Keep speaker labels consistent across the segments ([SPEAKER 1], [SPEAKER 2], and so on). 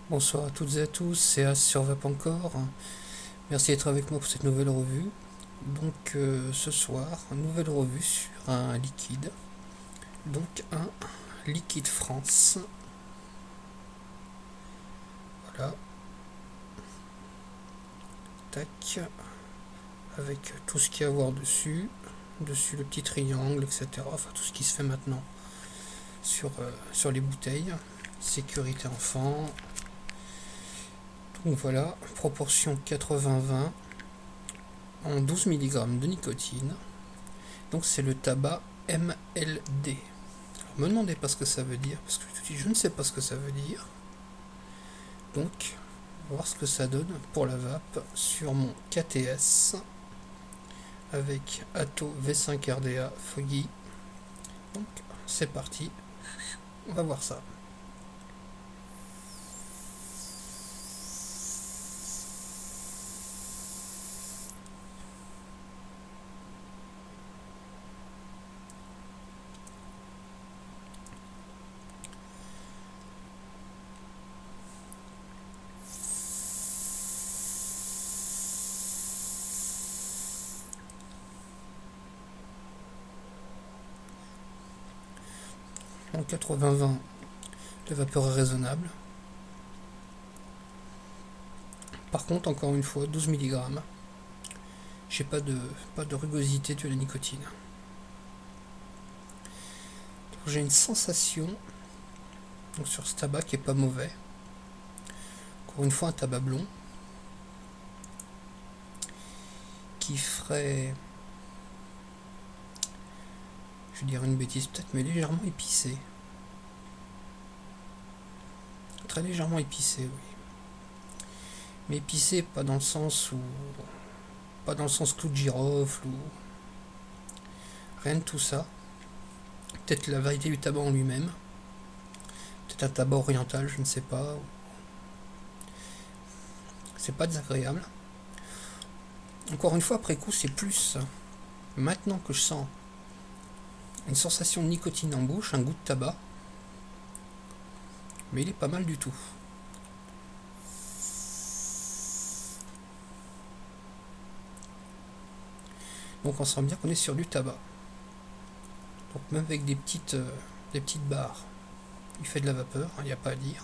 [SPEAKER 1] Bonsoir à toutes et à tous, c'est As sur Vape encore. Merci d'être avec moi pour cette nouvelle revue. Donc ce soir, une nouvelle revue sur un liquide. Donc un liquide France. Voilà. Tac. Avec tout ce qu'il y a à voir dessus. Dessus le petit triangle, etc. Enfin tout ce qui se fait maintenant sur les bouteilles. Sécurité enfant. Donc voilà, proportion 80-20 en 12 mg de nicotine. Donc c'est le tabac MLD. Alors, me demandez pas ce que ça veut dire, parce que je ne sais pas ce que ça veut dire. Donc, on va voir ce que ça donne pour la vape sur mon KTS avec Atto V5 RDA Foggy. Donc, c'est parti, on va voir ça. En 80-20, la vapeur est raisonnable. Par contre, encore une fois, 12 mg. J'ai pas de rugosité de la nicotine. J'ai une sensation donc, sur ce tabac qui est pas mauvais. Encore une fois, un tabac blond qui ferait, je vais dire une bêtise peut-être, mais légèrement épicé. Très légèrement épicé, oui. Mais épicé, pas dans le sens clou de girofle ou rien de tout ça. Peut-être la variété du tabac en lui-même. Peut-être un tabac oriental, je ne sais pas. C'est pas désagréable. Encore une fois, après coup, c'est plus maintenant que je sens une sensation de nicotine en bouche, un goût de tabac. Mais il est pas mal du tout. Donc on sent bien qu'on est sur du tabac. Donc même avec des petites barres, il fait de la vapeur, il n'y a pas à dire.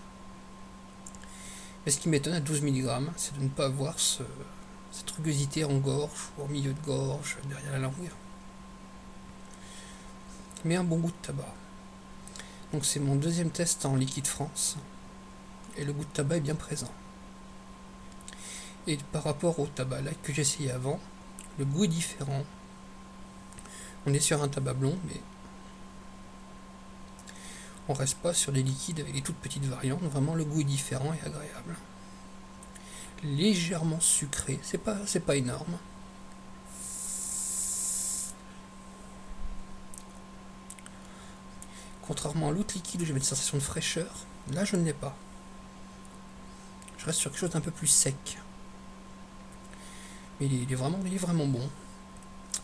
[SPEAKER 1] Mais ce qui m'étonne à 12 mg, c'est de ne pas avoir cette rugosité en gorge, ou au milieu de gorge, derrière la langue. Mais un bon goût de tabac. Donc c'est mon deuxième test en liquide France. Et le goût de tabac est bien présent. Et par rapport au tabac là que j'ai essayé avant, le goût est différent. On est sur un tabac blond, mais on reste pas sur des liquides avec des toutes petites variantes. Vraiment, le goût est différent et agréable. Légèrement sucré, c'est pas énorme. Contrairement à l'autre liquide où j'avais une sensation de fraîcheur, là je ne l'ai pas. Je reste sur quelque chose d'un peu plus sec. Mais il est vraiment bon.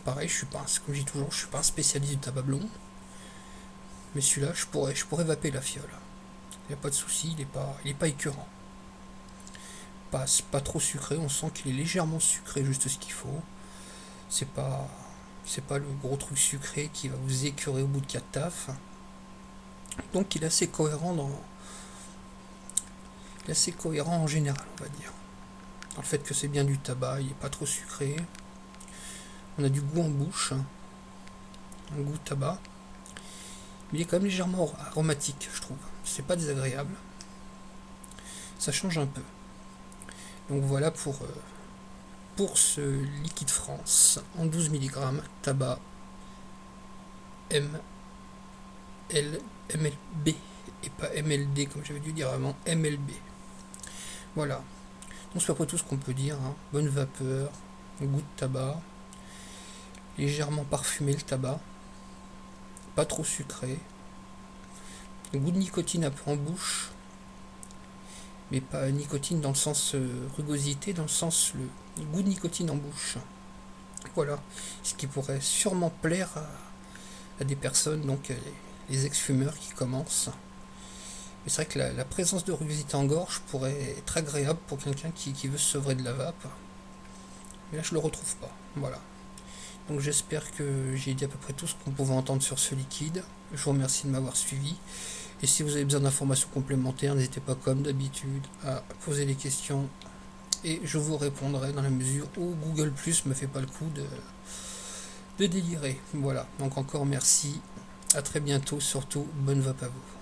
[SPEAKER 1] Pareil, je suis pas, comme je dis toujours, je suis pas un spécialiste du tabac blond. Mais celui-là, je pourrais vaper la fiole. Il n'y a pas de souci, il est pas écœurant. Pas trop sucré, on sent qu'il est légèrement sucré, juste ce qu'il faut. C'est pas le gros truc sucré qui va vous écœurer au bout de 4 tafs. Donc il est assez cohérent en général, on va dire. Dans le fait que c'est bien du tabac, il n'est pas trop sucré. On a du goût en bouche, un goût de tabac. Mais il est quand même légèrement aromatique, je trouve. C'est pas désagréable. Ça change un peu. Donc voilà pour ce liquide France en 12 mg, tabac MLB et pas MLD comme j'avais dû dire avant, MLB. Voilà. Donc c'est à peu près tout ce qu'on peut dire. Hein. Bonne vapeur, goût de tabac, légèrement parfumé le tabac, pas trop sucré, goût de nicotine un peu en bouche, mais pas nicotine dans le sens rugosité, dans le sens le goût de nicotine en bouche. Voilà, ce qui pourrait sûrement plaire à des personnes, donc les ex-fumeurs qui commencent. Mais c'est vrai que la présence de rugosité en gorge pourrait être agréable pour quelqu'un qui veut se sevrer de la vape. Mais là, je le retrouve pas. Voilà. Donc j'espère que j'ai dit à peu près tout ce qu'on pouvait entendre sur ce liquide. Je vous remercie de m'avoir suivi. Et si vous avez besoin d'informations complémentaires, n'hésitez pas comme d'habitude à poser les questions. Et je vous répondrai dans la mesure où Google Plus me fait pas le coup de délirer. Voilà. Donc encore merci. À très bientôt. Surtout, bonne vape à vous.